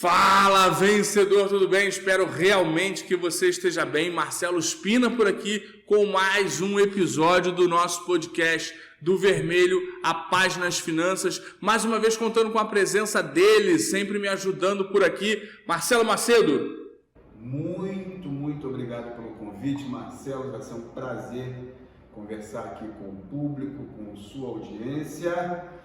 Fala, vencedor, tudo bem? Espero realmente que você esteja bem. Marcelo Spina por aqui com mais um episódio do nosso podcast do Vermelho, a Paz nas Finanças. Mais uma vez contando com a presença dele, sempre me ajudando por aqui, Marcelo Macedo. Muito obrigado pelo convite, Marcelo. Vai ser um prazer conversar aqui com o público, com sua audiência.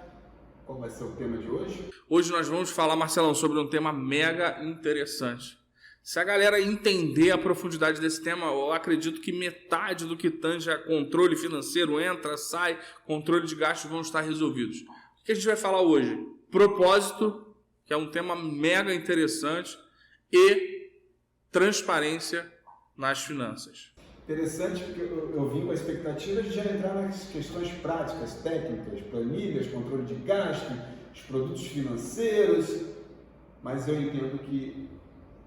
Qual vai ser o tema de hoje? Hoje nós vamos falar, Marcelão, sobre um tema mega interessante. Se a galera entender a profundidade desse tema, eu acredito que metade do que tange a controle financeiro, entra, sai, controle de gastos vão estar resolvidos. O que a gente vai falar hoje? Propósito, que é um tema mega interessante, e transparência nas finanças. Interessante porque eu vim com a expectativa de já entrar nas questões práticas, técnicas, planilhas, controle de gasto, os produtos financeiros, mas eu entendo que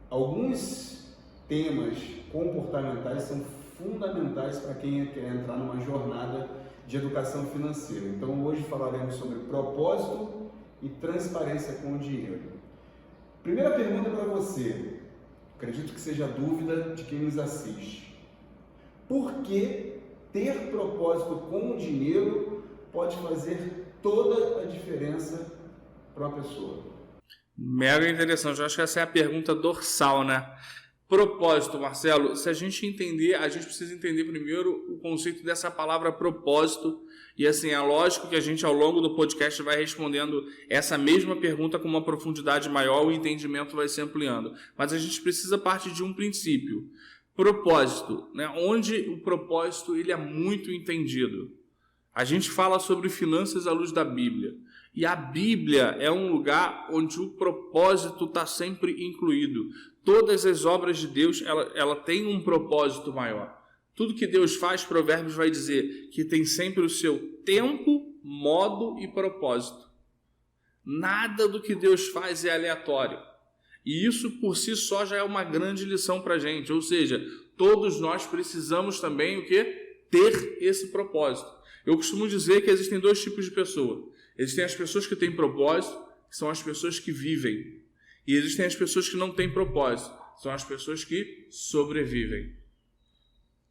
alguns temas comportamentais são fundamentais para quem quer entrar numa jornada de educação financeira. Então hoje falaremos sobre propósito e transparência com o dinheiro. Primeira pergunta para você, acredito que seja a dúvida de quem nos assiste. Por que ter propósito com o dinheiro pode fazer toda a diferença para uma pessoa? Mega interessante. Eu acho que essa é a pergunta dorsal, né? Propósito, Marcelo. Se a gente entender, a gente precisa entender primeiro o conceito dessa palavra propósito. E assim, é lógico que a gente ao longo do podcast vai respondendo essa mesma pergunta com uma profundidade maior, o entendimento vai se ampliando. Mas a gente precisa partir de um princípio. Propósito, né? Onde o propósito ele é muito entendido. A gente fala sobre finanças à luz da Bíblia. E a Bíblia é um lugar onde o propósito está sempre incluído. Todas as obras de Deus, ela tem um propósito maior. Tudo que Deus faz, Provérbios vai dizer que tem sempre o seu tempo, modo e propósito. Nada do que Deus faz é aleatório. E isso por si só já é uma grande lição para a gente. Ou seja, todos nós precisamos também o quê? Ter esse propósito. Eu costumo dizer que existem dois tipos de pessoa. Existem as pessoas que têm propósito, que são as pessoas que vivem. E existem as pessoas que não têm propósito, são as pessoas que sobrevivem.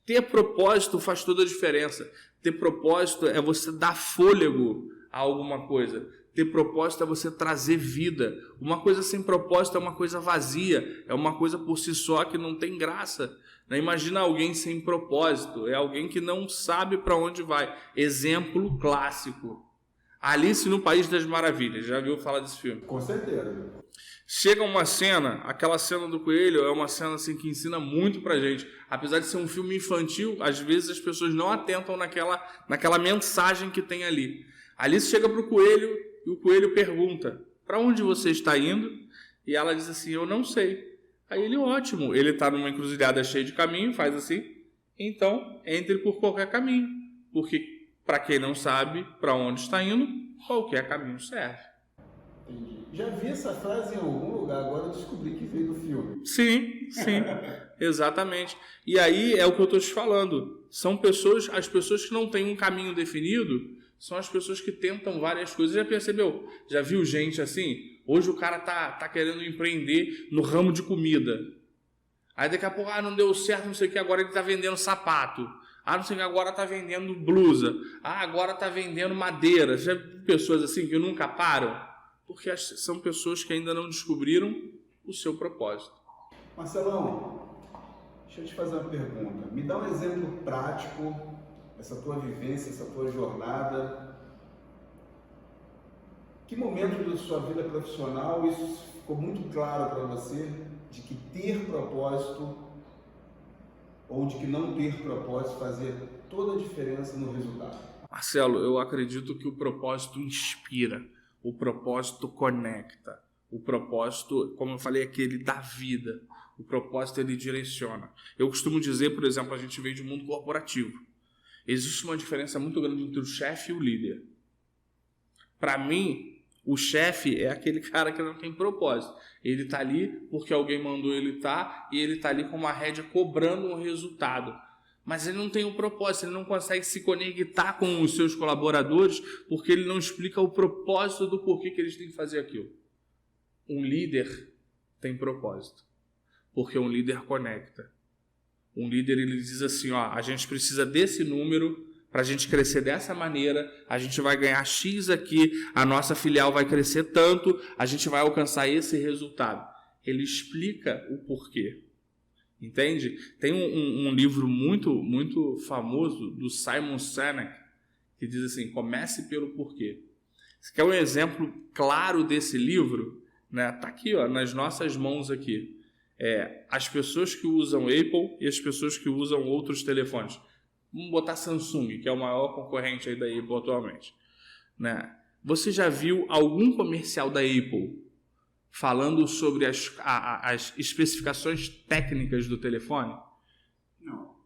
Ter propósito faz toda a diferença. Ter propósito é você dar fôlego a alguma coisa. Ter propósito é você trazer vida. Uma coisa sem propósito é uma coisa vazia, é uma coisa por si só que não tem graça. Imagina alguém sem propósito, é alguém que não sabe para onde vai. Exemplo clássico. Alice no País das Maravilhas, já viu falar desse filme? Com certeza. Chega uma cena, aquela cena do coelho é uma cena assim, que ensina muito pra gente. Apesar de ser um filme infantil, às vezes as pessoas não atentam naquela mensagem que tem ali. Alice chega pro coelho e o coelho pergunta, para onde você está indo? E ela diz assim, eu não sei. Aí ele, ótimo, ele está numa encruzilhada cheia de caminho, faz assim, então entre por qualquer caminho, porque para quem não sabe para onde está indo, qualquer caminho serve. Entendi. Já vi essa frase em algum lugar, agora eu descobri que veio do filme. Sim, exatamente. E aí é o que eu estou te falando, são as pessoas que não têm um caminho definido, são as pessoas que tentam várias coisas. Já percebeu? Já viu gente assim? Hoje o cara tá querendo empreender no ramo de comida. Aí daqui a pouco, não deu certo, não sei o que, agora ele tá vendendo sapato. Não sei o que, agora tá vendendo blusa. Agora tá vendendo madeira. Já viu pessoas assim que nunca param? Porque são pessoas que ainda não descobriram o seu propósito. Marcelão, deixa eu te fazer uma pergunta. Me dá um exemplo prático, essa tua vivência, essa tua jornada. Que momento da sua vida profissional isso ficou muito claro para você, de que ter propósito ou de que não ter propósito fazia toda a diferença no resultado? Marcelo, eu acredito que o propósito inspira, o propósito conecta, o propósito, como eu falei, é aquele da vida, o propósito ele direciona. Eu costumo dizer, por exemplo, a gente veio de um mundo corporativo. Existe uma diferença muito grande entre o chefe e o líder. Para mim, o chefe é aquele cara que não tem propósito. Ele está ali porque alguém mandou ele estar e ele está ali com uma rédea cobrando um resultado. Mas ele não tem um propósito, ele não consegue se conectar com os seus colaboradores porque ele não explica o propósito do porquê que eles têm que fazer aquilo. Um líder tem propósito. Porque um líder conecta. Um líder, ele diz assim, ó, a gente precisa desse número para a gente crescer dessa maneira, a gente vai ganhar X aqui, a nossa filial vai crescer tanto, a gente vai alcançar esse resultado. Ele explica o porquê. Entende? Tem um livro muito famoso do Simon Sinek, que diz assim, comece pelo porquê. Você quer um exemplo claro desse livro? Né? Tá aqui, ó, nas nossas mãos aqui. As pessoas que usam Apple e as pessoas que usam outros telefones. Vamos botar Samsung, que é o maior concorrente aí da Apple atualmente. Né? Você já viu algum comercial da Apple falando sobre as especificações técnicas do telefone? Não.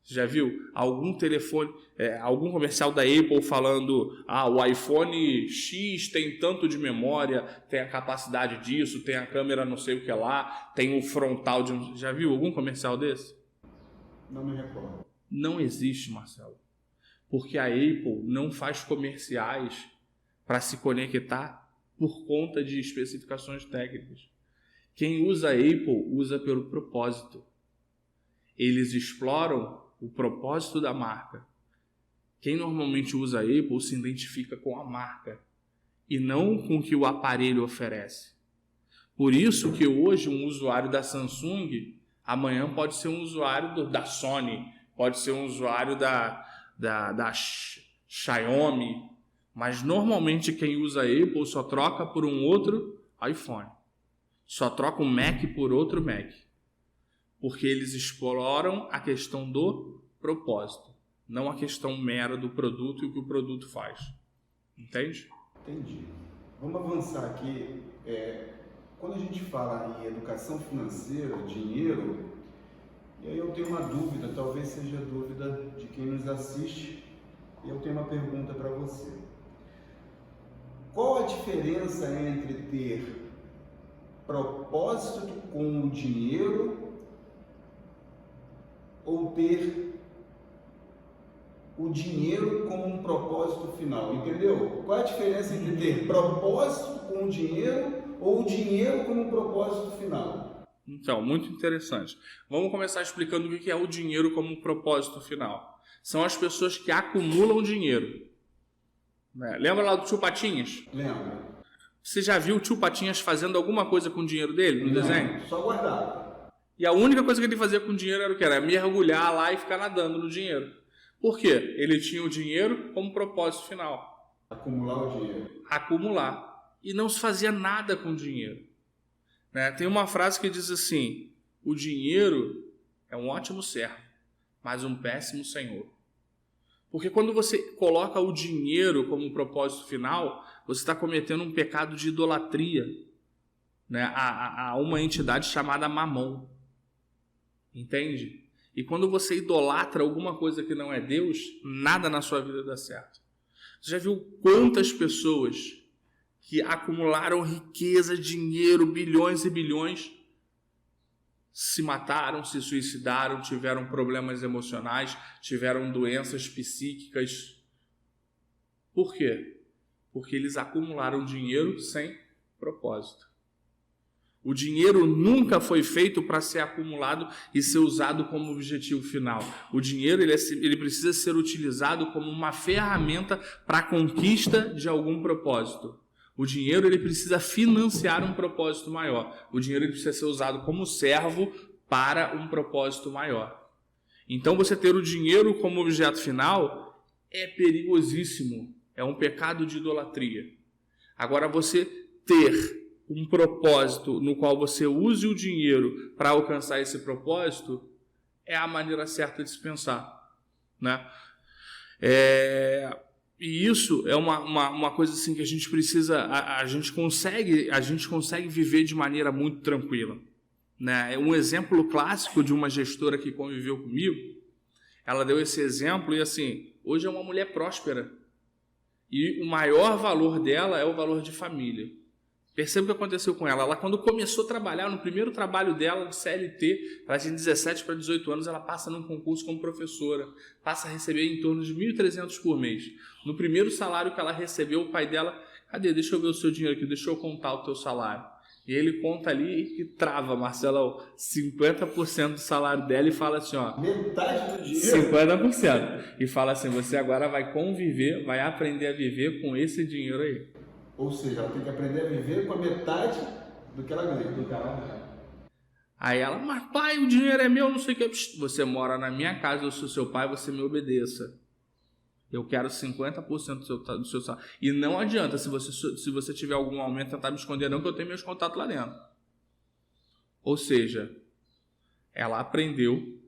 Você já viu algum telefone, algum comercial da Apple falando o iPhone X tem tanto de memória, tem a capacidade disso, tem a câmera não sei o que lá, tem o frontal de... Já viu algum comercial desse? Não me recordo. Não existe, Marcelo. Porque a Apple não faz comerciais para se conectar por conta de especificações técnicas. Quem usa a Apple usa pelo propósito. Eles exploram o propósito da marca. Quem normalmente usa a Apple se identifica com a marca e não com o que o aparelho oferece. Por isso que hoje um usuário da Samsung amanhã pode ser um usuário da Sony, pode ser um usuário da Xiaomi, mas normalmente quem usa Apple só troca por um outro iPhone, só troca um Mac por outro Mac, porque eles exploram a questão do propósito, não a questão mera do produto e o que o produto faz. Entende? Entendi. Vamos avançar aqui. Quando a gente fala em educação financeira, dinheiro, e aí eu tenho uma dúvida, talvez seja a dúvida de quem nos assiste, e eu tenho uma pergunta para você. Qual a diferença entre ter propósito com o dinheiro ou ter o dinheiro como um propósito final? Entendeu? Qual a diferença entre ter propósito com o dinheiro ou o dinheiro como um propósito final? Então, muito interessante. Vamos começar explicando o que é o dinheiro como um propósito final. São as pessoas que acumulam dinheiro. Lembra lá do Tio Patinhas? Lembro. Você já viu o Tio Patinhas fazendo alguma coisa com o dinheiro dele no desenho? Só guardar. E a única coisa que ele fazia com o dinheiro era o que? Era mergulhar lá e ficar nadando no dinheiro. Por quê? Ele tinha o dinheiro como propósito final. Acumular o dinheiro. Acumular. E não se fazia nada com o dinheiro. Tem uma frase que diz assim, o dinheiro é um ótimo servo, mas um péssimo senhor. Porque quando você coloca o dinheiro como propósito final, você está cometendo um pecado de idolatria, a uma entidade chamada Mamon. Entende? E quando você idolatra alguma coisa que não é Deus, nada na sua vida dá certo. Você já viu quantas pessoas que acumularam riqueza, dinheiro, bilhões e bilhões, se mataram, se suicidaram, tiveram problemas emocionais, tiveram doenças psíquicas? Por quê? Porque eles acumularam dinheiro sem propósito. O dinheiro nunca foi feito para ser acumulado e ser usado como objetivo final. O dinheiro ele precisa ser utilizado como uma ferramenta para a conquista de algum propósito. O dinheiro ele precisa financiar um propósito maior. O dinheiro ele precisa ser usado como servo para um propósito maior. Então você ter o dinheiro como objeto final é perigosíssimo. É um pecado de idolatria. Agora você ter um propósito no qual você use o dinheiro para alcançar esse propósito é a maneira certa de se pensar, E isso é uma coisa assim que a gente precisa, a gente consegue viver de maneira muito tranquila. Um exemplo clássico de uma gestora que conviveu comigo, ela deu esse exemplo e assim, hoje é uma mulher próspera e o maior valor dela é o valor de família. Perceba o que aconteceu com ela. Ela, quando começou a trabalhar, no primeiro trabalho dela de CLT, ela tinha 17 para 18 anos, ela passa num concurso como professora, passa a receber em torno de 1.300 por mês. No primeiro salário que ela recebeu, o pai dela, cadê? Deixa eu ver o seu dinheiro aqui, deixa eu contar o teu salário. E ele conta ali e trava, Marcelão, 50% do salário dela e fala assim, ó... Metade do dinheiro? 50%. E fala assim, você agora vai conviver, vai aprender a viver com esse dinheiro aí. Ou seja, ela tem que aprender a viver com a metade do que ela ganha. Aí ela, mas pai, o dinheiro é meu, não sei o que. Você mora na minha casa, eu sou seu pai, você me obedeça. Eu quero 50% do seu salário. E não adianta, se você tiver algum aumento, tentar me esconder não, que eu tenho meus contatos lá dentro. Ou seja, ela aprendeu,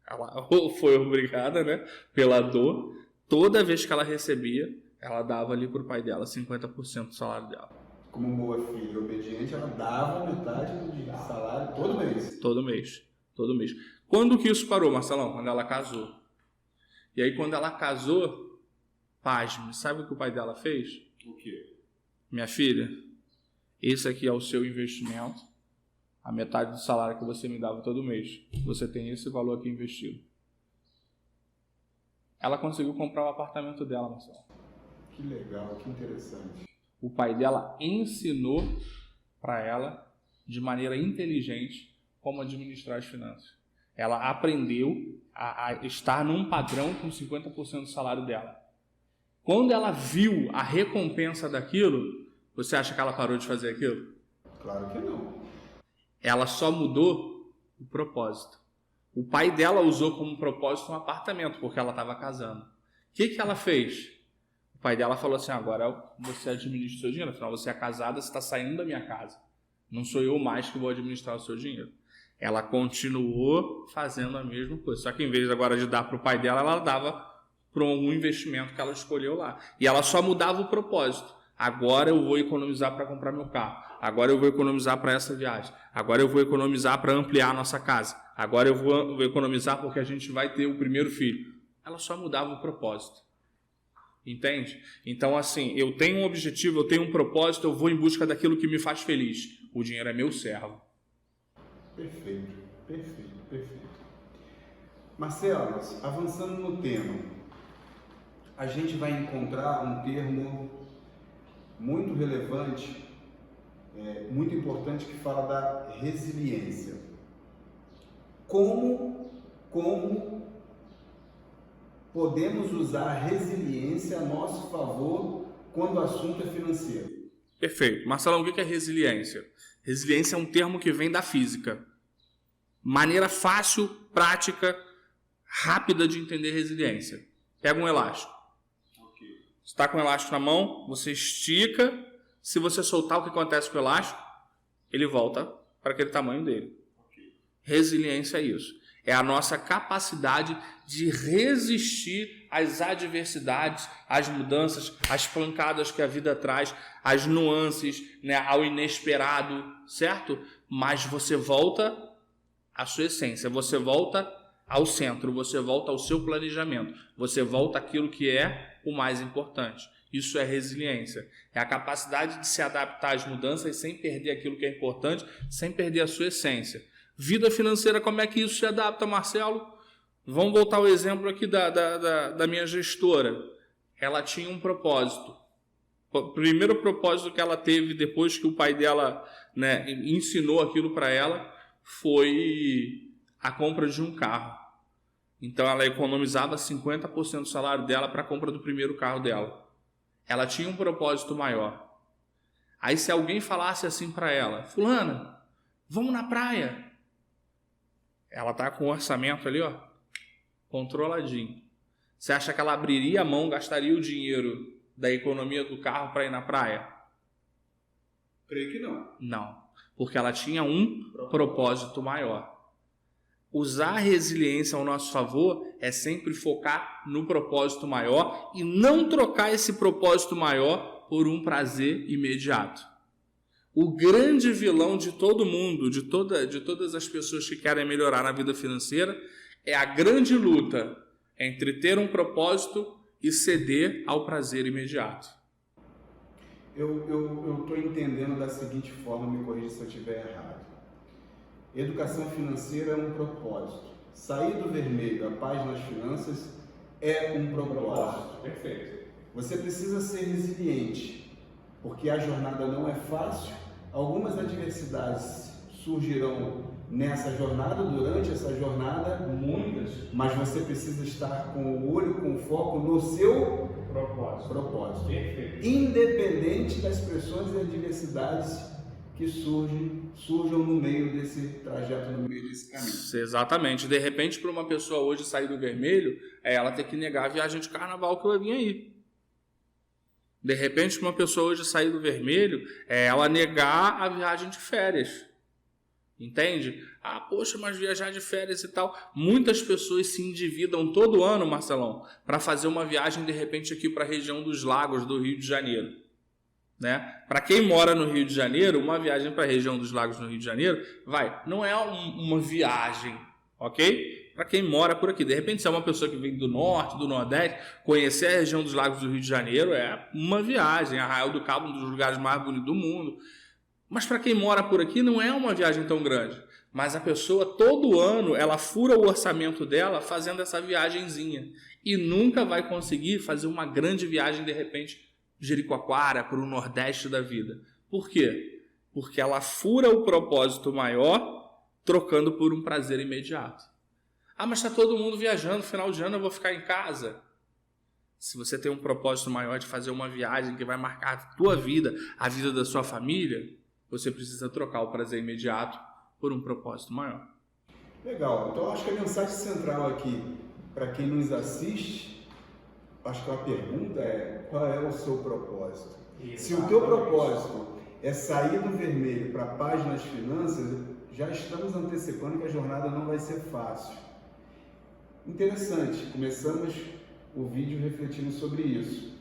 ela foi obrigada, né, pela dor, toda vez que ela recebia, ela dava ali pro pai dela 50% do salário dela. Como boa filha obediente, ela dava metade do salário todo mês. Todo mês. Quando que isso parou, Marcelão? Quando ela casou. E aí, quando ela casou, pasme, sabe o que o pai dela fez? O quê? Minha filha, esse aqui é o seu investimento, a metade do salário que você me dava todo mês. Você tem esse valor aqui investido. Ela conseguiu comprar o apartamento dela, Marcelão. Que legal, que interessante. O pai dela ensinou para ela, de maneira inteligente, como administrar as finanças. Ela aprendeu a estar num padrão com 50% do salário dela. Quando ela viu a recompensa daquilo, você acha que ela parou de fazer aquilo? Claro que não. Ela só mudou o propósito. O pai dela usou como propósito um apartamento, porque ela estava casando. O que ela fez? O pai dela falou assim, agora você administra o seu dinheiro, afinal você é casada, você está saindo da minha casa. Não sou eu mais que vou administrar o seu dinheiro. Ela continuou fazendo a mesma coisa, só que em vez agora de dar para o pai dela, ela dava para algum investimento que ela escolheu lá. E ela só mudava o propósito. Agora eu vou economizar para comprar meu carro. Agora eu vou economizar para essa viagem. Agora eu vou economizar para ampliar a nossa casa. Agora eu vou economizar porque a gente vai ter o primeiro filho. Ela só mudava o propósito. Entende? Então, assim, eu tenho um objetivo, eu tenho um propósito, eu vou em busca daquilo que me faz feliz. O dinheiro é meu servo. Perfeito, perfeito, perfeito. Marcelo, avançando no tema, a gente vai encontrar um termo muito relevante, muito importante, que fala da resiliência. Como podemos usar a resiliência a nosso favor quando o assunto é financeiro? Perfeito. Marcelão, o que é resiliência? Resiliência é um termo que vem da física. Maneira fácil, prática, rápida de entender resiliência. Pega um elástico. Você está com o elástico na mão, você estica. Se você soltar, o que acontece com o elástico? Ele volta para aquele tamanho dele. Resiliência é isso. É a nossa capacidade de resistir às adversidades, às mudanças, às pancadas que a vida traz, às nuances, né, ao inesperado, certo? Mas você volta à sua essência, você volta ao centro, você volta ao seu planejamento, você volta àquilo que é o mais importante. Isso é resiliência. É a capacidade de se adaptar às mudanças sem perder aquilo que é importante, sem perder a sua essência. Vida financeira, como é que isso se adapta, Marcelo? Vamos voltar ao exemplo aqui da minha gestora. Ela tinha um propósito. O primeiro propósito que ela teve depois que o pai dela, né, ensinou aquilo para ela foi a compra de um carro. Então ela economizava 50% do salário dela para a compra do primeiro carro dela. Ela tinha um propósito maior. Aí se alguém falasse assim para ela, fulana, vamos na praia. Ela tá com o orçamento ali, ó, controladinho. Você acha que ela abriria a mão, gastaria o dinheiro da economia do carro para ir na praia? Creio que não. Não, porque ela tinha um propósito maior. Usar a resiliência ao nosso favor é sempre focar no propósito maior e não trocar esse propósito maior por um prazer imediato. O grande vilão de todo mundo, de todas as pessoas que querem melhorar na vida financeira, é a grande luta entre ter um propósito e ceder ao prazer imediato. Eu estou entendendo da seguinte forma, me corrija se eu estiver errado. Educação financeira é um propósito. Sair do vermelho, a paz nas finanças, é um propósito. Perfeito. Você precisa ser resiliente, porque a jornada não é fácil, Algumas adversidades surgirão nessa jornada, durante essa jornada, Muitas. mas você precisa estar com o olho, com foco no seu propósito. Perfeito. Independente das pressões e adversidades que surjam no meio desse trajeto, no meio desse caminho. Exatamente. De repente, para uma pessoa hoje sair do vermelho, é ela ter que negar a viagem de carnaval que vai vir aí. De repente, uma pessoa hoje sair do vermelho, é ela negar a viagem de férias. Entende? Ah, poxa, mas viajar de férias e tal. Muitas pessoas se endividam todo ano, Marcelão, para fazer uma viagem, de repente, aqui para a região dos lagos do Rio de Janeiro. Né? Para quem mora no Rio de Janeiro, uma viagem para a região dos lagos no Rio de Janeiro, não é uma viagem, ok? Para quem mora por aqui. De repente, se é uma pessoa que vem do norte, do nordeste, conhecer a região dos lagos do Rio de Janeiro é uma viagem. Arraial do Cabo, um dos lugares mais bonitos do mundo. Mas para quem mora por aqui, não é uma viagem tão grande. Mas a pessoa, todo ano, ela fura o orçamento dela fazendo essa viagenzinha. E nunca vai conseguir fazer uma grande viagem, de repente, Jericoacoara, para o nordeste da vida. Por quê? Porque ela fura o propósito maior, trocando por um prazer imediato. Ah, mas está todo mundo viajando, final de ano eu vou ficar em casa. Se você tem um propósito maior de fazer uma viagem que vai marcar a tua vida, a vida da sua família, você precisa trocar o prazer imediato por um propósito maior. Legal. Então, acho que a mensagem central aqui, para quem nos assiste, acho que a pergunta é: qual é o seu propósito? Se o teu propósito é sair do vermelho para a paz nas finanças, já estamos antecipando que a jornada não vai ser fácil. Interessante, começamos o vídeo refletindo sobre isso.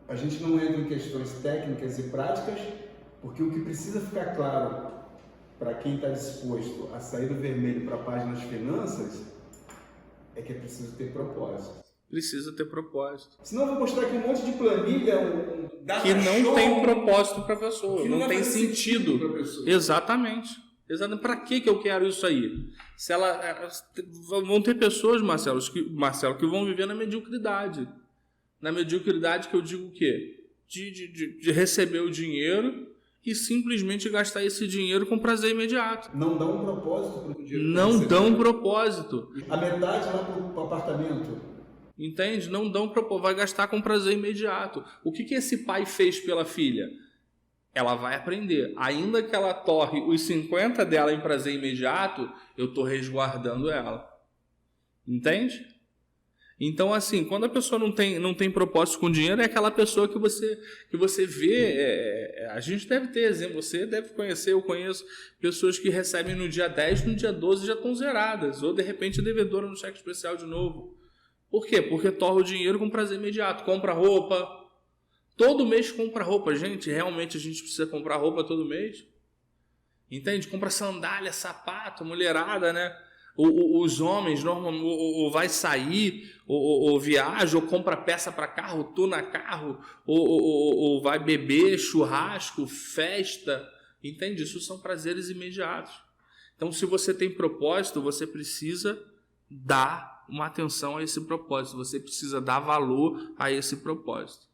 A gente não entra em questões técnicas e práticas, porque o que precisa ficar claro para quem está disposto a sair do vermelho para a paz nas finanças é que é preciso ter propósito. Precisa ter propósito. Senão eu vou mostrar aqui um monte de planilha que não tem propósito para a pessoa, não tem sentido. Para a pessoa. Exatamente. Para que eu quero isso aí? Se vão ter pessoas, Marcelo, que vão viver na mediocridade. Na mediocridade que eu digo o quê? De receber o dinheiro e simplesmente gastar esse dinheiro com prazer imediato. Não dá um propósito para o dinheiro. Não dá um propósito. A metade lá para o apartamento. Entende? Não dá um propósito. Vai gastar com prazer imediato. O que esse pai fez pela filha? Ela vai aprender. Ainda que ela torre os 50 dela em prazer imediato, eu estou resguardando ela. Entende? Então, assim, quando a pessoa não tem propósito com dinheiro, é aquela pessoa que você vê. A gente deve ter exemplo, você deve conhecer, eu conheço pessoas que recebem no dia 10, no dia 12 já estão zeradas, ou de repente devedora no cheque especial de novo. Por quê? Porque torra o dinheiro com prazer imediato. Compra roupa. Todo mês compra roupa. Gente, realmente a gente precisa comprar roupa todo mês? Entende? Compra sandália, sapato, mulherada, né? Os homens normalmente ou vai sair, ou viaja, ou compra peça para carro, tuna carro, ou vai beber, churrasco, festa. Entende? Isso são prazeres imediatos. Então, se você tem propósito, você precisa dar uma atenção a esse propósito. Você precisa dar valor a esse propósito.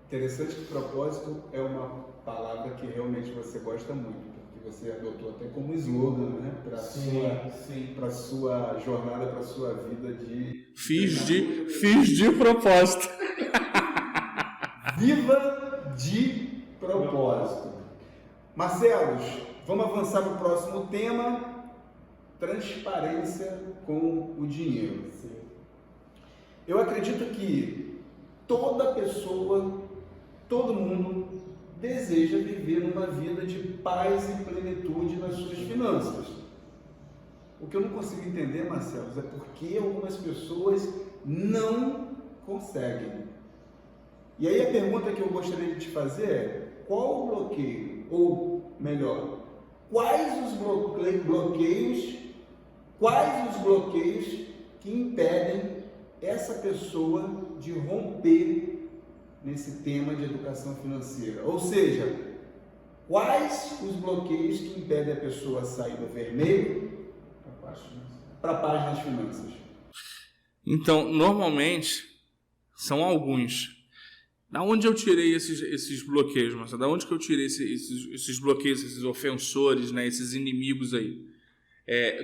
Interessante que propósito é uma palavra que realmente você gosta muito, porque você adotou até como slogan, né? Para a sua jornada, para a sua vida de... Fiz de propósito. Viva de propósito. Marcelos, vamos avançar para o próximo tema: transparência com o dinheiro. Eu acredito que toda pessoa, todo mundo deseja viver numa vida de paz e plenitude nas suas finanças. O que eu não consigo entender, Marcelo, é porque algumas pessoas não conseguem. E aí a pergunta que eu gostaria de te fazer é: qual o bloqueio? Ou melhor, quais os bloqueios que impedem essa pessoa de romper nesse tema de educação financeira? Ou seja, quais os bloqueios que impedem a pessoa a sair do vermelho para a paz nas finanças? Então, normalmente, são alguns. Da onde eu tirei esses bloqueios, Marcelo? Da onde que eu tirei esses bloqueios, esses ofensores, né? Esses inimigos aí?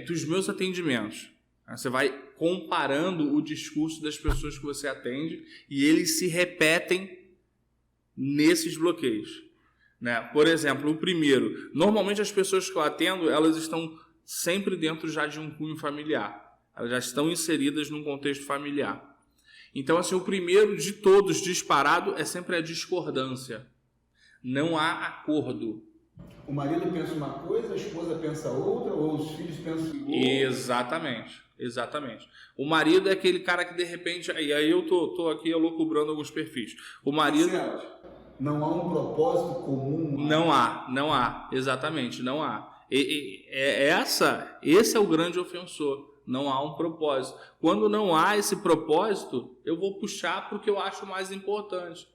Dos meus atendimentos. Você vai comparando o discurso das pessoas que você atende e eles se repetem nesses bloqueios, né? Por exemplo, o primeiro. Normalmente as pessoas que eu atendo, elas estão sempre dentro já de um cunho familiar. Elas já estão inseridas num contexto familiar. Então, assim, o primeiro de todos, disparado, é sempre a discordância. Não há acordo. O marido pensa uma coisa, a esposa pensa outra, ou os filhos pensam igual. Exatamente. O marido é aquele cara que, de repente... E aí eu tô aqui loucubrando alguns perfis. O marido... Não há um propósito comum. Não há. Exatamente, não há. Esse é o grande ofensor. Não há um propósito. Quando não há esse propósito, eu vou puxar para o que eu acho mais importante.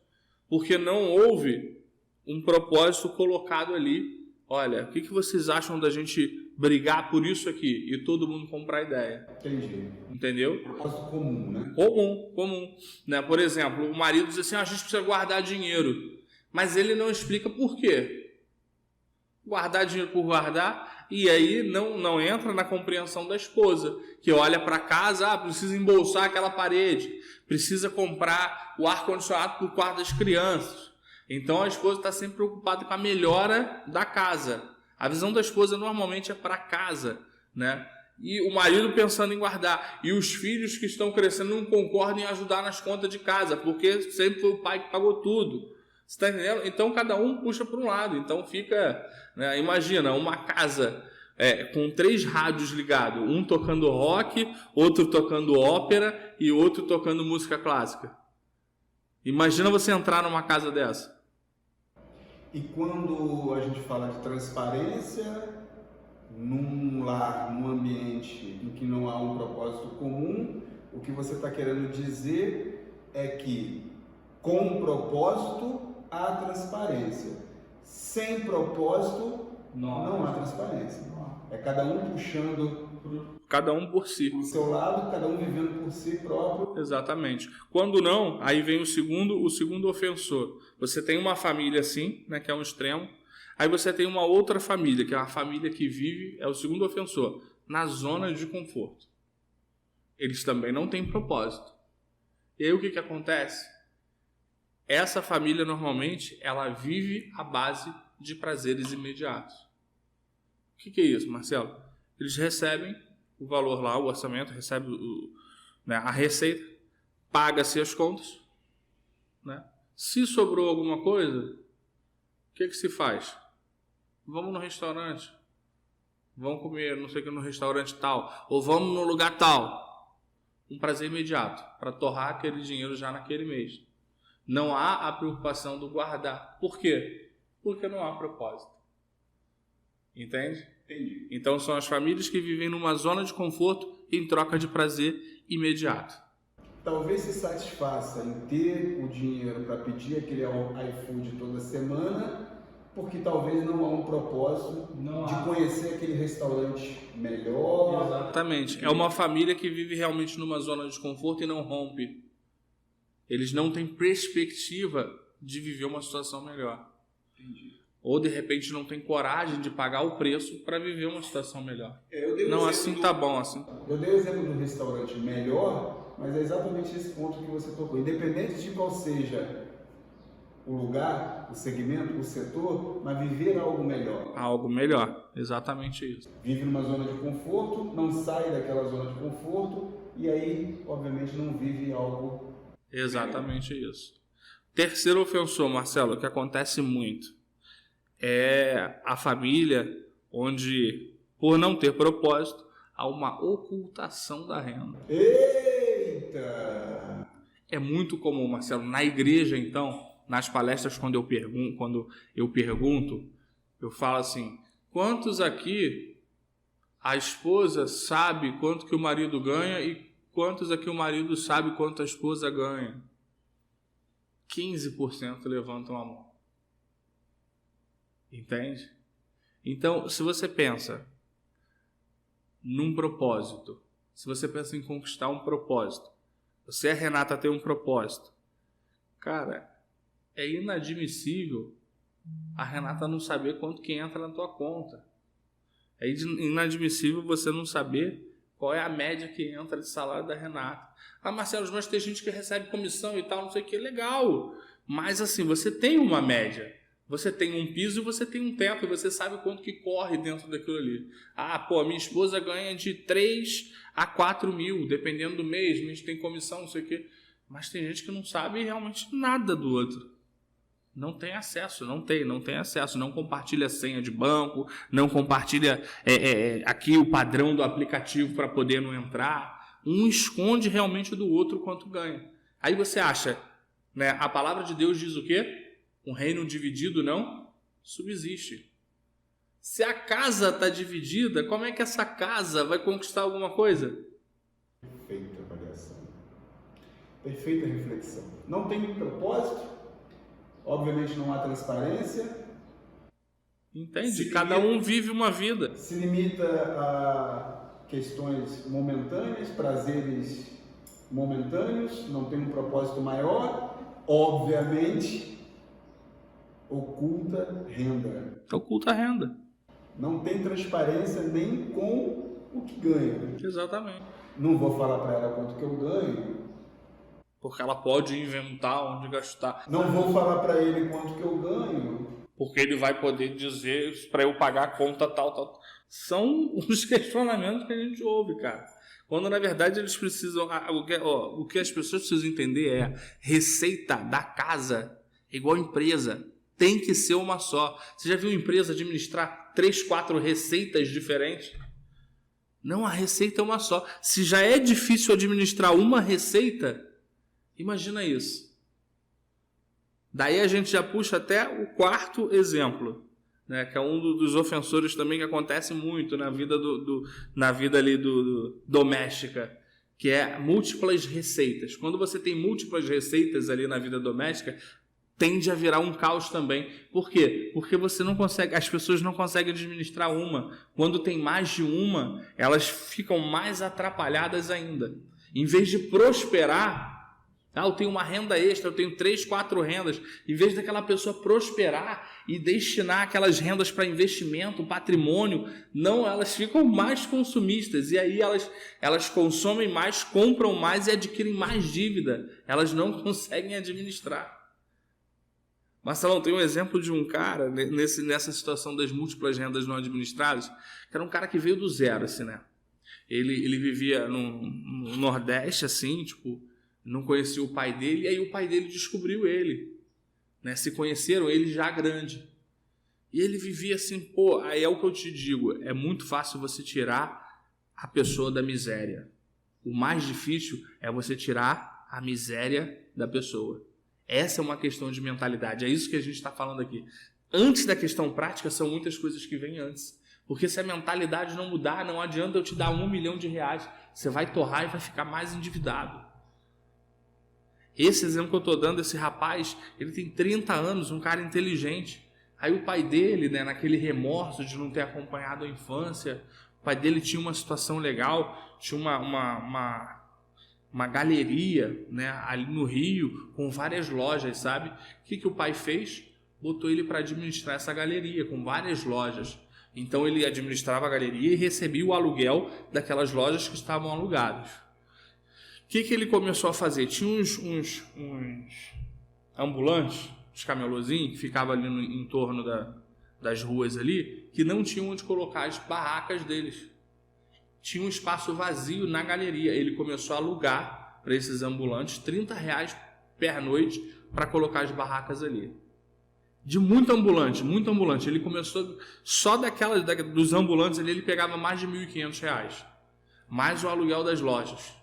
Porque não houve um propósito colocado ali. Olha, o que vocês acham da gente brigar por isso aqui e todo mundo comprar a ideia? Entendi. Entendeu? Propósito comum, né? Comum. Né? Por exemplo, o marido diz assim, a gente precisa guardar dinheiro. Mas ele não explica por quê. Guardar dinheiro por guardar... E aí não entra na compreensão da esposa, que olha para casa, precisa embolsar aquela parede, precisa comprar o ar-condicionado para o quarto das crianças. Então a esposa está sempre preocupada com a melhora da casa. A visão da esposa normalmente é para casa, né? E o marido pensando em guardar. E os filhos que estão crescendo não concordam em ajudar nas contas de casa, porque sempre foi o pai que pagou tudo. Você está entendendo? Então cada um puxa para um lado. Então fica, né, imagina, uma casa com 3 rádios ligados, um tocando rock, outro tocando ópera e outro tocando música clássica. Imagina você entrar numa casa dessa. E quando a gente fala de transparência num lar, num ambiente em que não há um propósito comum, o que você está querendo dizer é que com propósito há transparência. Sem propósito não há transparência. É cada um puxando cada um por si. o seu lado, cada um vivendo por si próprio. Exatamente. Quando não, aí vem o segundo ofensor. Você tem uma família assim, né, que é um extremo. Aí você tem uma outra família, que é a família que vive, é o segundo ofensor, na zona de conforto. Eles também não têm propósito. E aí o que acontece? Essa família, normalmente, ela vive à base de prazeres imediatos. O que é isso, Marcelo? Eles recebem o valor lá, o orçamento, recebe a receita, paga-se as contas, né? Se sobrou alguma coisa, o que se faz? Vamos no restaurante, vamos comer não sei o que no restaurante tal, ou vamos no lugar tal. Um prazer imediato, para torrar aquele dinheiro já naquele mês. Não há a preocupação do guardar. Por quê? Porque não há propósito. Entende? Entendi. Então são as famílias que vivem numa zona de conforto em troca de prazer imediato. Talvez se satisfaça em ter o dinheiro para pedir aquele iFood toda semana, porque talvez não há um propósito de conhecer aquele restaurante melhor. Exatamente. É uma família que vive realmente numa zona de conforto e não rompe. Eles não têm perspectiva de viver uma situação melhor. Entendi. Ou de repente não tem coragem de pagar o preço para viver uma situação melhor. Não, assim tá bom, assim. Eu dei o exemplo do restaurante melhor, mas é exatamente esse ponto que você tocou. Independente de qual seja o lugar, o segmento, o setor, mas viver algo melhor. Algo melhor, exatamente isso. Vive numa zona de conforto, não sai daquela zona de conforto e aí, obviamente, não vive algo exatamente melhor. Isso. Terceiro ofensor, Marcelo, que acontece muito, é a família onde, por não ter propósito, há uma ocultação da renda. Eita! É muito comum, Marcelo. Na igreja, então, nas palestras, quando eu pergunto, eu falo assim, quantos aqui a esposa sabe quanto que o marido ganha e quantos aqui o marido sabe quanto a esposa ganha? 15% levantam a mão. Entende? Então, se você pensa num propósito, se você pensa em conquistar um propósito, você e a Renata tem um propósito, cara, É inadmissível a Renata não saber quanto que entra na tua conta. É inadmissível você não saber qual é a média que entra de salário da Renata. Ah, Marcelo, mas tem gente que recebe comissão e tal, não sei o que, legal. Mas assim, você tem uma média. Você tem um piso e você tem um teto. E você sabe quanto que corre dentro daquilo ali. Ah, pô, minha esposa ganha de 3 a 4 mil, dependendo do mês. A gente tem comissão, não sei o que. Mas tem gente que não sabe realmente nada do outro. Não tem acesso, não tem acesso, não compartilha a senha de banco, não compartilha aqui o padrão do aplicativo para poder não entrar. Um esconde realmente do outro quanto ganha. Aí você acha, né, a palavra de Deus diz o quê? Um reino dividido não subsiste. Se a casa está dividida, como é que essa casa vai conquistar alguma coisa? Perfeita avaliação. Perfeita reflexão. Não tem propósito. Obviamente não há transparência. Entende? Cada um vive uma vida. Se limita a questões momentâneas, prazeres momentâneos, não tem um propósito maior. Obviamente, oculta renda. Oculta renda. Não tem transparência nem com o que ganha. Exatamente. Não vou falar para ela quanto que eu ganho. Porque ela pode inventar onde gastar. Não vou falar para ele quanto que eu ganho. Porque ele vai poder dizer para eu pagar a conta tal. São os questionamentos que a gente ouve, cara. Quando na verdade eles precisam... O que as pessoas precisam entender é receita da casa é igual empresa. Tem que ser uma só. Você já viu uma empresa administrar 3, 4 receitas diferentes? Não, a receita é uma só. Se já é difícil administrar uma receita... Imagina isso. Daí a gente já puxa até o quarto exemplo, né, que é um dos ofensores também que acontece muito na vida doméstica, que é múltiplas receitas. Quando você tem múltiplas receitas ali na vida doméstica, tende a virar um caos também. Por quê? Porque você não consegue, as pessoas não conseguem administrar uma. Quando tem mais de uma, elas ficam mais atrapalhadas ainda. Em vez de prosperar, eu tenho uma renda extra, eu tenho 3, 4 rendas. Em vez daquela pessoa prosperar e destinar aquelas rendas para investimento, patrimônio, não, elas ficam mais consumistas. E aí elas consomem mais, compram mais e adquirem mais dívida. Elas não conseguem administrar. Marcelão, tem um exemplo de um cara nessa situação das múltiplas rendas não administradas, que era um cara que veio do zero, assim, né? Ele vivia no Nordeste, assim, tipo... Não conhecia o pai dele, e aí o pai dele descobriu ele, né? Se conheceram ele já grande. E ele vivia assim, pô, aí é o que eu te digo, é muito fácil você tirar a pessoa da miséria. O mais difícil é você tirar a miséria da pessoa. Essa é uma questão de mentalidade, é isso que a gente está falando aqui. Antes da questão prática, são muitas coisas que vêm antes. Porque se a mentalidade não mudar, não adianta eu te dar R$1 milhão, você vai torrar e vai ficar mais endividado. Esse exemplo que eu estou dando, esse rapaz, ele tem 30 anos, um cara inteligente. Aí o pai dele, né, naquele remorso de não ter acompanhado a infância, o pai dele tinha uma situação legal, tinha uma galeria, né, ali no Rio, com várias lojas, sabe? O que o pai fez? Botou ele para administrar essa galeria, com várias lojas. Então ele administrava a galeria e recebia o aluguel daquelas lojas que estavam alugadas. O que ele começou a fazer? Tinha uns ambulantes, uns camelôzinhos, que ficavam ali em torno das ruas ali, que não tinham onde colocar as barracas deles. Tinha um espaço vazio na galeria. Ele começou a alugar para esses ambulantes R$30 per noite para colocar as barracas ali. De muito ambulante. Ele começou, só dos ambulantes ali, ele pegava mais de R$1.500, mais o aluguel das lojas.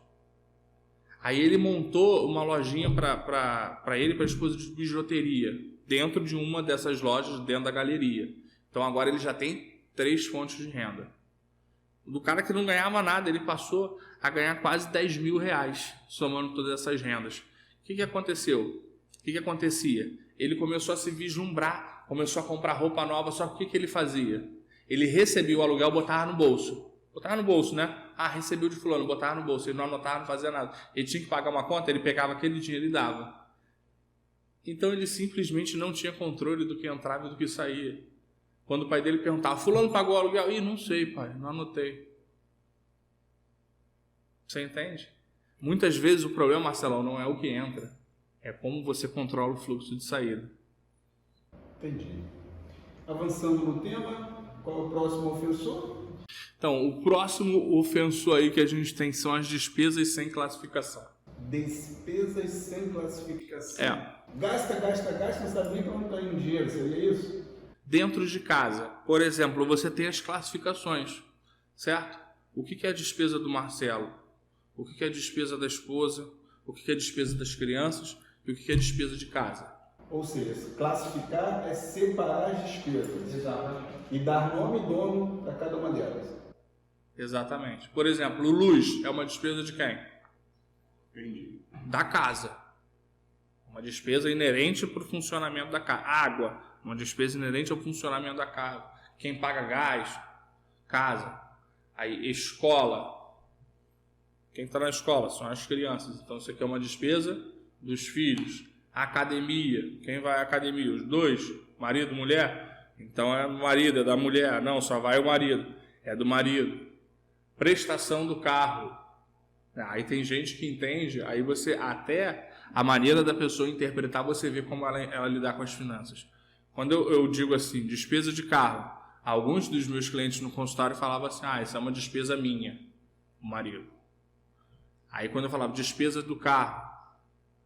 Aí ele montou uma lojinha para ele e para a esposa de bijuteria, dentro de uma dessas lojas, dentro da galeria. Então agora ele já tem 3 fontes de renda. Do cara que não ganhava nada, ele passou a ganhar quase R$10 mil, somando todas essas rendas. O que aconteceu? O que acontecia? Ele começou a se vislumbrar, começou a comprar roupa nova, só que o que ele fazia? Ele recebia o aluguel, botava no bolso. Botava no bolso, né? Recebeu de fulano, botava no bolso. Ele não anotava, não fazia nada. Ele tinha que pagar uma conta, ele pegava aquele dinheiro e dava. Então ele simplesmente não tinha controle do que entrava e do que saía. Quando o pai dele perguntava, fulano pagou o aluguel? Ih, não sei, pai, não anotei. Você entende? Muitas vezes o problema, Marcelão, não é o que entra, é como você controla o fluxo de saída. Entendi. Avançando no tema, qual é o próximo ofensor? Então, o próximo ofensor aí que a gente tem são as despesas sem classificação. Despesas sem classificação. Gasta, não sabe nem para onde está indo dinheiro, seria isso? Dentro de casa, por exemplo, você tem as classificações, certo? O que é a despesa do Marcelo? O que é a despesa da esposa? O que é a despesa das crianças? E o que é a despesa de casa? Ou seja, classificar é separar as despesas. Exatamente. E dar nome e dono para cada uma delas. Exatamente. Por exemplo, luz é uma despesa de quem? Entendi. Da casa. Uma despesa inerente para o funcionamento da casa. Água, uma despesa inerente ao funcionamento da casa. Quem paga gás? Casa. Aí, escola. Quem está na escola são as crianças. Então, isso aqui é uma despesa dos filhos. Academia. Quem vai à academia? Os dois. Marido, mulher. Então, é do marido, é da mulher. Não, só vai o marido. É do marido. Prestação do carro. Aí tem gente que entende, aí você, até a maneira da pessoa interpretar, você vê como ela lidar com as finanças. Quando eu digo assim, despesa de carro, alguns dos meus clientes no consultório falavam assim, isso é uma despesa minha, o marido. Aí quando eu falava despesa do carro,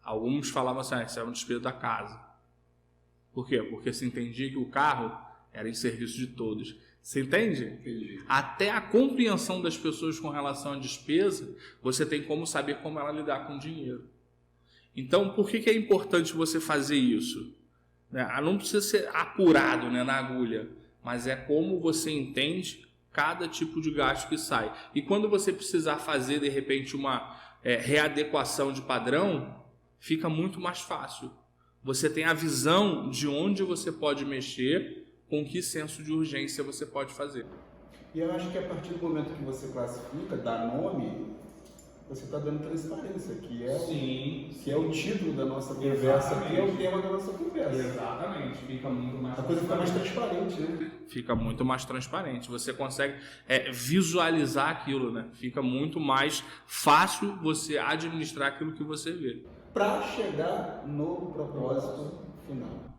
alguns falavam assim, isso é uma despesa da casa. Por quê? Porque se entendia que o carro era em serviço de todos. Você entende? Entendi. Até a compreensão das pessoas com relação à despesa, você tem como saber como ela lidar com o dinheiro. Então, por que é importante você fazer isso? Não precisa ser apurado, na agulha, mas é como você entende cada tipo de gasto que sai. E quando você precisar fazer, de repente, uma readequação de padrão, fica muito mais fácil. Você tem a visão de onde você pode mexer, com que senso de urgência você pode fazer. E eu acho que a partir do momento que você classifica, dá nome, você está dando transparência, que é o título da nossa conversa, que é o tema da nossa conversa. Exatamente, fica muito mais A coisa fica mais transparente, né? Fica muito mais transparente, você consegue visualizar aquilo, né? Fica muito mais fácil você administrar aquilo que você vê. Para chegar no propósito final.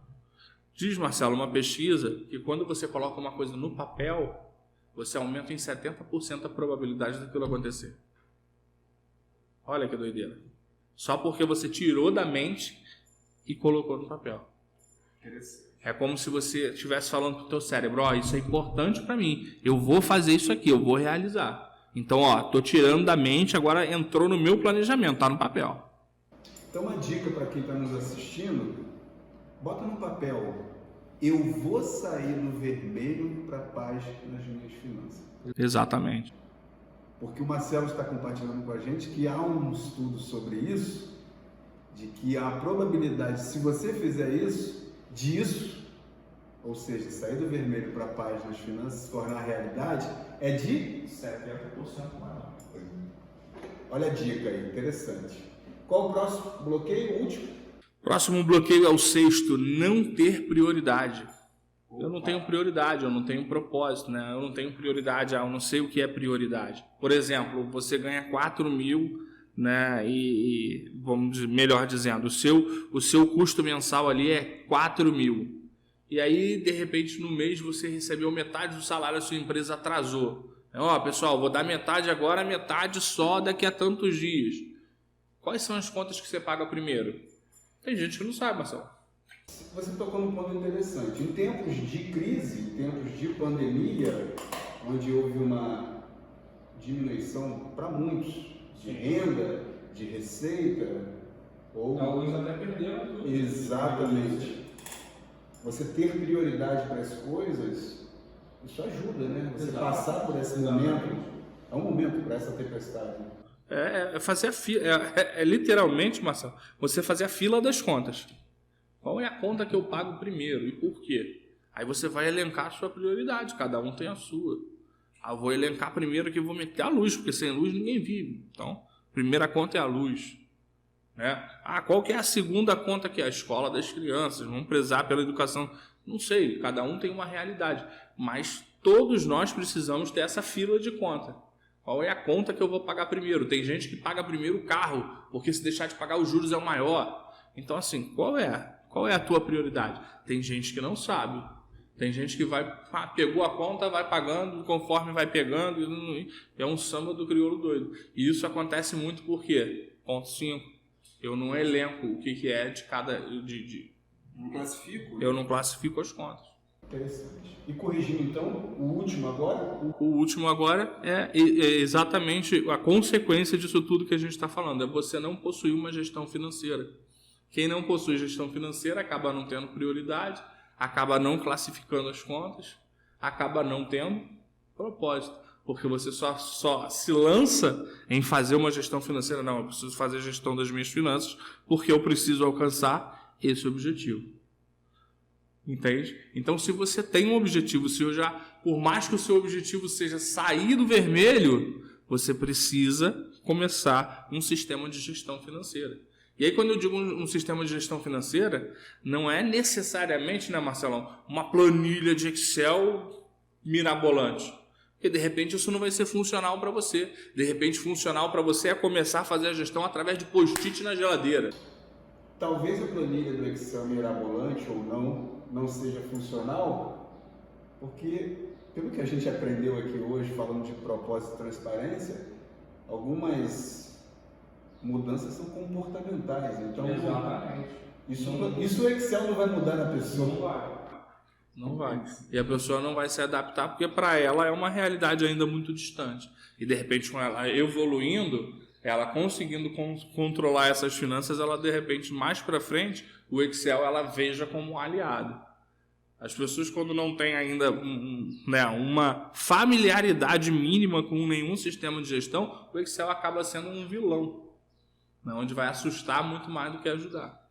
Diz, Marcelo, uma pesquisa que quando você coloca uma coisa no papel, você aumenta em 70% a probabilidade daquilo acontecer. Olha que doideira. Só porque você tirou da mente e colocou no papel. É como se você estivesse falando para o teu cérebro, isso é importante para mim, eu vou fazer isso aqui, eu vou realizar. Então, estou tirando da mente, agora entrou no meu planejamento, está no papel. Então, uma dica para quem está nos assistindo, bota no papel, eu vou sair no vermelho para paz nas minhas finanças. Exatamente. Porque o Marcelo está compartilhando com a gente que há um estudo sobre isso, de que a probabilidade, se você fizer isso, ou seja, sair do vermelho para paz nas finanças, se tornar realidade, é de 70% maior. Olha a dica aí, interessante. Qual o próximo bloqueio? O último? Próximo bloqueio é o 6º, não ter prioridade. Eu não tenho prioridade, eu não tenho propósito, eu não tenho prioridade, eu não sei o que é prioridade. Por exemplo, você ganha 4 mil, e vamos melhor dizendo, o seu custo mensal ali é 4 mil. E aí, de repente, no mês você recebeu metade do salário, a sua empresa atrasou. Pessoal, vou dar metade agora, metade só daqui a tantos dias. Quais são as contas que você paga primeiro? Tem gente que não sabe, Marcelo. Você tocou num ponto interessante. Em tempos de crise, em tempos de pandemia, onde houve uma diminuição para muitos de renda, de receita, alguns até perderam tudo. Exatamente. Você ter prioridade para as coisas, isso ajuda, né? Você passar por esse momento, é um momento para essa tempestade. Fazer a fila, literalmente, Marcelo, você fazer a fila das contas. Qual é a conta que eu pago primeiro e por quê? Aí você vai elencar a sua prioridade, cada um tem a sua. Eu vou elencar primeiro que eu vou meter a luz, porque sem luz ninguém vive. Então, primeira conta é a luz. né? Qual que é a segunda conta aqui? A escola das crianças, vamos prezar pela educação. Não sei, cada um tem uma realidade, mas todos nós precisamos ter essa fila de conta. Qual é a conta que eu vou pagar primeiro? Tem gente que paga primeiro o carro, porque se deixar de pagar os juros é o maior. Então, assim, qual é a tua prioridade? Tem gente que não sabe. Tem gente que pegou a conta, vai pagando conforme vai pegando. É um samba do crioulo doido. E isso acontece muito por quê? Ponto 5. Eu não elenco o que é de cada... Não classifico? Eu não classifico as contas. Interessante. E corrigindo então, o último agora? O último agora é exatamente a consequência disso tudo que a gente está falando. É você não possuir uma gestão financeira. Quem não possui gestão financeira acaba não tendo prioridade, acaba não classificando as contas, acaba não tendo propósito. Porque você só se lança em fazer uma gestão financeira. Não, eu preciso fazer a gestão das minhas finanças porque eu preciso alcançar esse objetivo. Entende? Então, se você tem um objetivo, por mais que o seu objetivo seja sair do vermelho, você precisa começar um sistema de gestão financeira. E aí, quando eu digo um sistema de gestão financeira, não é necessariamente, né, Marcelão, uma planilha de Excel mirabolante. Porque, de repente, isso não vai ser funcional para você. De repente, funcional para você é começar a fazer a gestão através de post-it na geladeira. Talvez a planilha do Excel mirabolante ou não seja funcional, porque, pelo que a gente aprendeu aqui hoje, falando de propósito e transparência, algumas mudanças são comportamentais. Então, isso o Excel não vai mudar na pessoa. Não vai. E a pessoa não vai se adaptar porque para ela é uma realidade ainda muito distante. E de repente, com ela evoluindo, ela conseguindo controlar essas finanças, ela de repente mais para frente, o Excel ela veja como um aliado. As pessoas, quando não têm ainda uma familiaridade mínima com nenhum sistema de gestão, o Excel acaba sendo um vilão, onde vai assustar muito mais do que ajudar.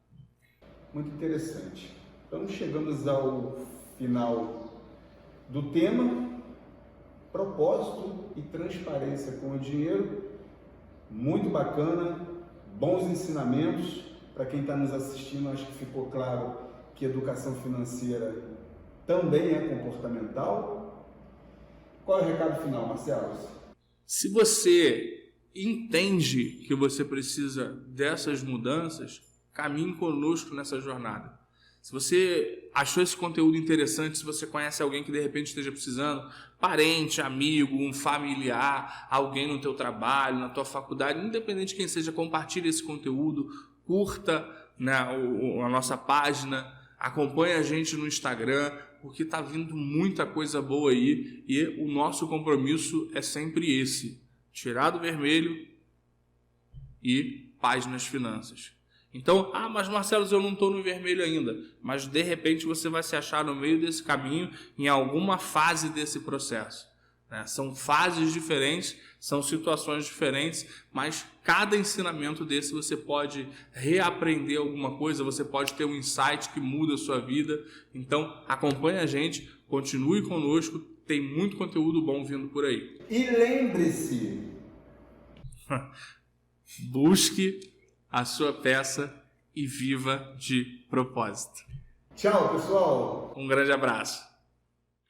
Muito interessante. Então chegamos ao final do tema, propósito e transparência com o dinheiro. Muito bacana, bons ensinamentos. Para quem está nos assistindo, acho que ficou claro que educação financeira também é comportamental. Qual é o recado final, Marcelo? Se você entende que você precisa dessas mudanças, caminhe conosco nessa jornada. Se você achou esse conteúdo interessante, se você conhece alguém que de repente esteja precisando, parente, amigo, um familiar, alguém no teu trabalho, na tua faculdade, independente de quem seja, compartilhe esse conteúdo, curta a nossa página, acompanhe a gente no Instagram, porque está vindo muita coisa boa aí e o nosso compromisso é sempre esse, tirar do vermelho e paz nas finanças. Então, mas Marcelo, eu não estou no vermelho ainda. Mas, de repente, você vai se achar no meio desse caminho, em alguma fase desse processo. São fases diferentes, são situações diferentes, mas cada ensinamento desse você pode reaprender alguma coisa, você pode ter um insight que muda a sua vida. Então, acompanhe a gente, continue conosco, tem muito conteúdo bom vindo por aí. E lembre-se... Busque a sua peça e viva de propósito. Tchau, pessoal! Um grande abraço.